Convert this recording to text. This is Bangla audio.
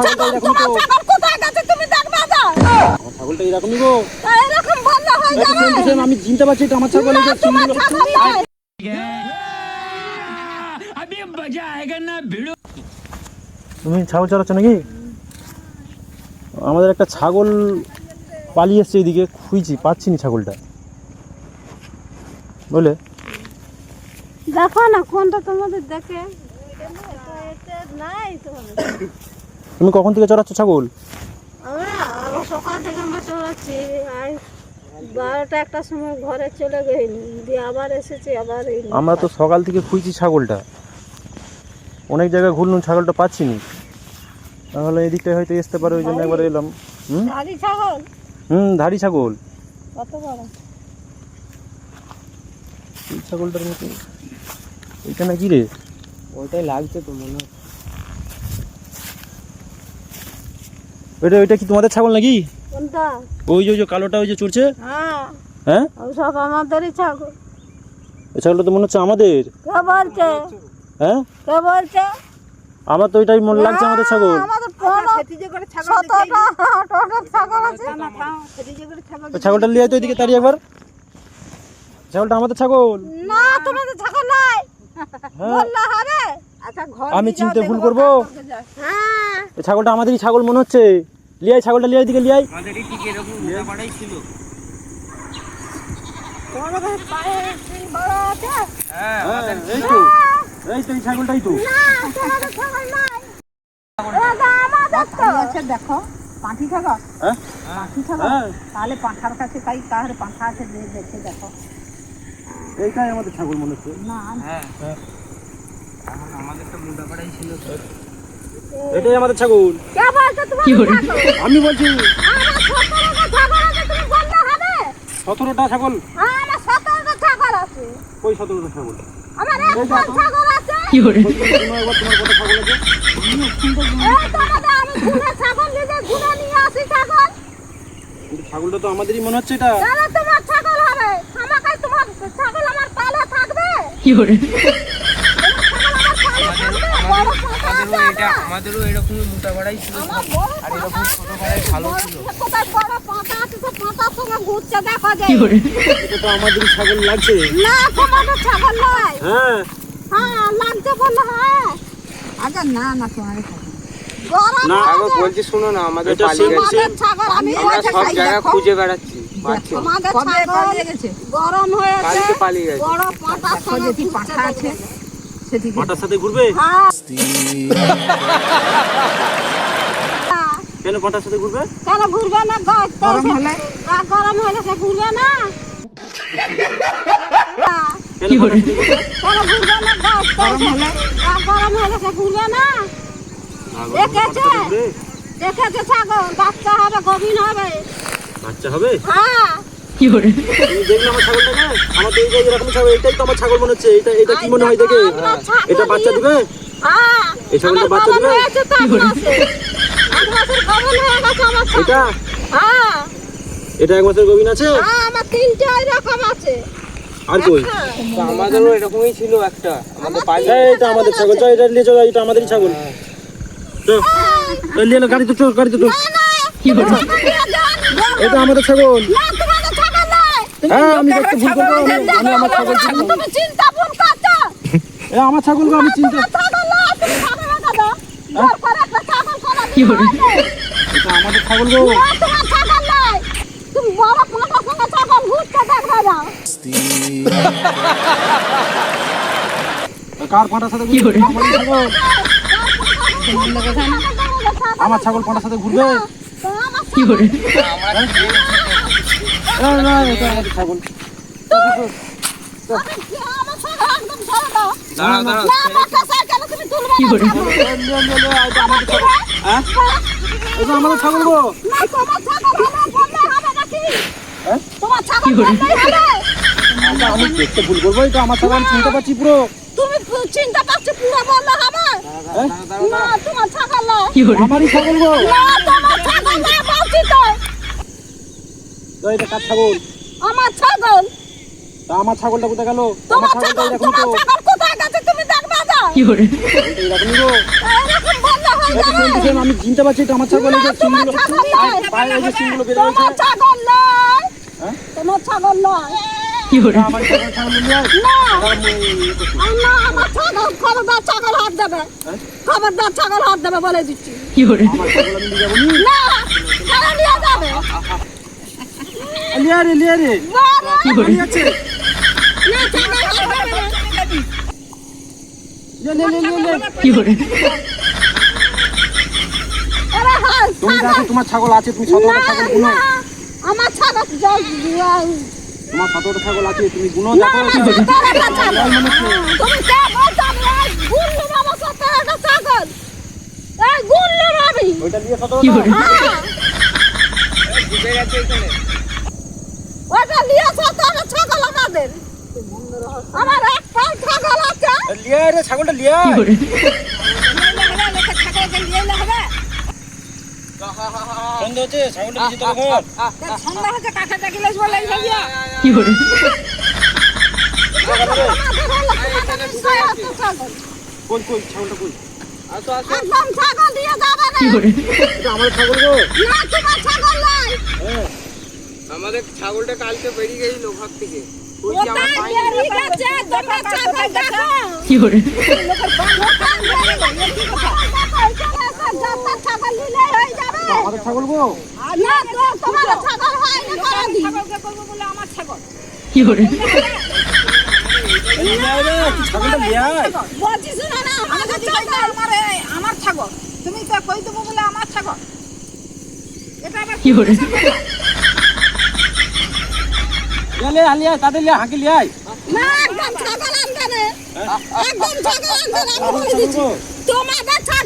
ছাগলটা কোথায় গেছে তুমি দেখবা না? আমার ছাগলটা এরকমই গো। এরকম বললে হয়ে যাবে। আমি চিনতে পারছি এটা আমার ছাগল। তুমি ছাগল চালাচ্ছ নাকি? আমাদের একটা ছাগল পালিয়ে এসছে এদিকে, খুঁজছি পাচ্ছি না ছাগলটা, বলে দেখো না কোনটা তোমাদের দেখে। তুমি কখন থেকে চড়াচ্ছ ছাগল? আমরা সকাল থেকে আমরা চড়াচ্ছি, 12টা একটা সময় ঘরে চলে গেলি, দিয়ে আবার এসেছি আবার। আমরা তো সকাল থেকে খুঁজছি ছাগলটা, অনেক জায়গায় ঘুরলাম, ছাগলটা পাচ্ছি না। তাহলে এদিকটায় হয়তো আসতে পারে, ওই জন্য একবার এলাম। ধাড়ি ছাগল? ধাড়ি ছাগল। কত বড় এই ছাগলটার মতো এটা নাকি রে? ওইটাই লাগছে তো মনে হয়। ওইটা কি তোমাদের ছাগল নাকি? কোনটা? ওই যে কালোটা, ওই যে চড়ছে। হ্যাঁ ওই সব আমাদেরই ছাগল। এই ছাগলটা তো মনে হচ্ছে আমাদের। কে বলছে? হ্যাঁ কে বলছে? আমার তো ওইটাই মনে লাগছে আমাদের ছাগল। আমাদের ছাগল আছে। ওই ছাগলটা নিয়ে আয় তো এদিকে তাড়িয়ে একবার। ছাগলটা আমাদের ছাগল না, তোমাদের ছাগল নাই বললে হবে? আচ্ছা ঘর আমি চিনতে ভুল করবো? হ্যাঁ এই ছাগলটা আমাদেরই ছাগল মনে হচ্ছে। লিয়াই ছাগলটা, লিয়াই দিকে লিয়াই। আমাদেরই ঠিক এরকম মোটা পাড়াই ছিল। তোমাদের পায়ে সিং বড় আছে? হ্যাঁ আমাদের এই তো এই ছাগলটাই তো। না, তোমাদের ছাগল নাই। দাদা আমাদের তো আছে। দেখো পাঁঠি ছাগল। হ্যাঁ পাঁঠি ছাগল? হ্যাঁ তাহলে পাঁঠার কাছে কার পাঁঠা আছে দেখে দেখো। এইটাই আমাদের ছাগল মনে হচ্ছে। না হ্যাঁ এখন আমাদের তো মোটা পাড়াই ছিল। এটাই আমাদের ছাগল। কে বলছে তোমাদের ছাগল? আমি বলছি আমার 17টা ছাগল আছে। 17টা ছাগল। আমার 17টা ছাগল আছে। কই 17টা ছাগল? আমার একটা ছাগল আছে। তোমার কত ছাগল আছে? এই দাদা, আমি ঘুরে ছাগল ঘুরে নিয়ে আসি ছাগল। কিন্তু ছাগলটা তো আমাদেরই মনে হচ্ছে এটা। তাহলে তোমার ছাগল হবে। আমাকে তোমার ছাগল আমার পালে থাকবে। আমাদেরও এরকমই মোটা পাড়াই ছিল আর এরকম ছোট পাড়াই ভালো ছিল। কোথায় বড় পাতা আছে, তো পাতার সঙ্গে ঘুরছে দেখা যায়। এটা তো আমাদেরই ছাগল লাগছে। না, তোমাদের ছাগল নয়। হ্যাঁ হ্যাঁ লাগছে বললে হয়। আচ্ছা না না, তোমাদের ছাগল গরম না, হয়ে আগে যায়। বলছি শোনো না, আমাদের এটা পালিয়ে গেছে। আমাদের ছাগল আমি আমরা সব জায়গা খুঁজে বেড়াচ্ছি, পাচ্ছি না। আমাদের ছাগল গরম হয়েছে, কালকে পালিয়ে গেছে। বড় পাতার সঙ্গে পাতা আছে। পাটার সাথে ঘুরবে? হ্যাঁ কেন পাটার সাথে ঘুরবে? কেন ঘুরবে না? গরম হলে গরম হলে সে ঘুরবে না। কেন পাটার সাথে ঘুরবে? কেন ঘুরবে না? গরম হলে সে ঘুরবে না। দেখেছে দেখেছে ছাগল বাচ্চা হবে, গভীর হবে, বাচ্চা হবে। হ্যাঁ তুমি দেখলে আমার ছাগলটাকে? আমার তো এই যে এরকম ছাগল, এটাই তো আমার ছাগল মনে হচ্ছে। এটা কি মনে হয় দেখে? এটা বাচ্চা দিবে? হ্যাঁ এই ছাগলটা আমার বাচ্চা গরম দিবে? হয়েছে তো 1 মাসে। 1 মাসের গরম হয়ে গেছে আমার ছাগল। এটা হ্যাঁ এটা 1 মাসের গভীর আছে। হ্যাঁ আমার 3টে এরকম আছে। আর কই? তো আমাদেরও এরকমই ছিল একটা, আমাদের পালিয়ে এটা আমাদের ছাগল। চল এটা নিয়ে চলো, এটা আমাদেরই ছাগল। চল এই নিয়ে গাড়ি তো চল, গাড়ি তো চল। এটা আমাদের ছাগল। না, তোমাদের ছাগল নয়। হ্যাঁ আমি দেখতে ভুল করবো। আমি আমার ছাগল চিনি। তুমি চিন্তা ভুল করছো। আমার ছাগলকে আমি চিনতে। ছাগল নয়, তুমি ছাগল দাদা। জোর করে একটা ছাগল করা এটা আমাদের ছাগল গো। না, তোমার ছাগল নয়। তুমি বড় পাঁটার সঙ্গে ছাগল ঘুরতে দেখবে না। কার পাটার সাথে ঘুরবে? আমাদের ছাগল। আমার ছাগল পাটার সাথে ঘুরবে? না না, এটা আমাদের ছাগল। দাঁড়াও দাঁড়াও। এটা আমাদের ছাগল। হ্যাঁ এটা আমাদের ছাগল গো। হ্যাঁ? আচ্ছা, আমি দেখতে ভুল করবো। এটা আমার ছাগল, চিনতে পারছি পুরো। তুমি চিন্তা পাচ্ছ পুরো বললে হবে? হ্যাঁ? না, তোমার ছাগল নয়। আমারই ছাগল গো। না, তোমার ছাগল নয় বলছি তো। তো এটা কার ছাগল? আমার ছাগল। তা আমার ছাগলটা কোথায় গেল? আমার তোমার ছাগলটা ছাগল এরকমই তো। কোথায় গেছে তুমি দেখবে না। এটা এরকমই গো। এরকম বললে হবে? আমি চিনতে পারছি এটা আমার ছাগল, এই যে সিংগুলো পায়ে এই যে সিংগুলো বের হয়েছে। তোমার ছাগল নয়, হ্যাঁ? তোমার ছাগল নয়। আমার ছাগল নিয়ে আয়। না, না, আমার ছাগল, খবরদার ছাগল হাত দেবে, খবরদার ছাগল হাত দেবে বলে দিচ্ছি। আমার ছাগল আমি নিয়ে যাবো নি। না, কেন নিয়ে যাবে? লিয়া রে লিয়া রে না, না, কি আছে না, ছাগল হাত দেবে না। লে লে লে লে আরে হ্যাঁ, তুমি দেখো ছাগল। তোমার ছাগল আছে, তুমি 17টা না, ছাগল গুনো। না, আমার ছাগল তোমার 17টা ছাগল আছে, তুমি গুনো না, দেখো। আমার 17টা ছাগল। তুমি কে বলছো আমি এই গুনলুম আমার 17টা ছাগল? এই গুনলুম আমি। ওইটা নিয়ে 17টা। হ্যাঁ, বুঝে গেছে এখানে। ওটা নিয়ে 17টা ছাগল আমাদের। আমার একটা ছাগল আছে। লিয়া রে ছাগলটা লিয়া। সন্দেহ হচ্ছে ছাগলটা নিয়ে যেতে হবে ঘর। সন্ধ্যা হচ্ছে কাছে দেখিলে বলে এই ভাইয়া। কই কই ছাগলটা কই? আসো আসো। একদম ছাগল দিয়ে যাবে না। এটা আমার ছাগল গো। না, তোমার ছাগল নয়। হ্যাঁ আমাদের ছাগলটা কালকে বেরিয়ে গেছিল ঘর থেকে। ওই যে আমার ওটাই পায়ে বেরিয়ে গেছে, তোমার ছাগল দেখো। ছাগল নিলে হয়ে যাবে। এটা আমাদের ছাগল গো। না, তোমার ছাগল হয় না কোনোদিন। লিয়া রে তুই ছাগলটা লিয়া। বলছিস না, না, আমাদের ছাগল। আমার ছাগল তুমি তো কই দেবো বলে আমার ছাগল এটা আবার লিয়া লে লিয়া তাদের লিয়া হাঁকে লিয়া। না, একদম ছাগল আনবে না। একদম ছাগল আনবে না, আমি বলে দিচ্ছি। গো তোমাদের ছাগল